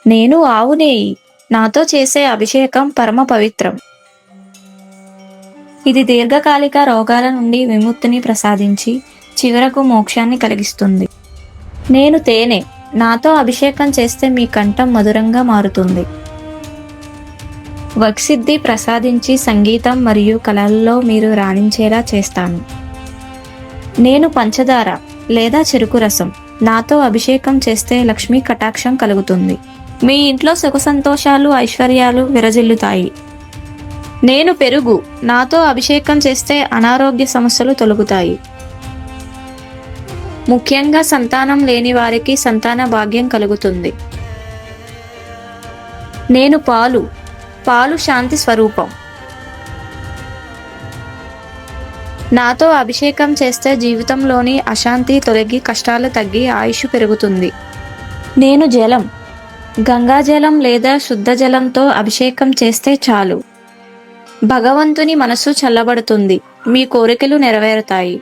నేను ఆవు నేయి. నాతో చేసే అభిషేకం పరమ పవిత్రం. ఇది దీర్ఘకాలిక రోగాల నుండి విముక్తిని ప్రసాదించి చివరకు మోక్షాన్ని కలిగిస్తుంది. నేను తేనె. నాతో అభిషేకం చేస్తే మీ కంఠం మధురంగా మారుతుంది. వక్సిద్ధి ప్రసాదించి సంగీతం మరియు కళల్లో మీరు రాణించేలా చేస్తాను. నేను పంచదార లేదా చెరుకు రసం. నాతో అభిషేకం చేస్తే లక్ష్మీ కటాక్షం కలుగుతుంది. మీ ఇంట్లో సుఖ సంతోషాలు ఐశ్వర్యాలు విరజిల్లుతాయి. నేను పెరుగు. నాతో అభిషేకం చేస్తే అనారోగ్య సమస్యలు తొలగుతాయి. ముఖ్యంగా సంతానం లేని వారికి సంతాన భాగ్యం కలుగుతుంది. నేను పాలు. పాలు శాంతి స్వరూపం. నాతో అభిషేకం చేస్తే జీవితంలోని అశాంతి తొలగి కష్టాలు తగ్గి ఆయుష్ పెరుగుతుంది. నేను జలం. గంగాజలం లేదా శుద్ధ జలంతో అభిషేకం చేస్తే చాలు. భగవంతుని మనసు చల్లబడుతుంది. మీ కోరికలు నెరవేరుతాయి.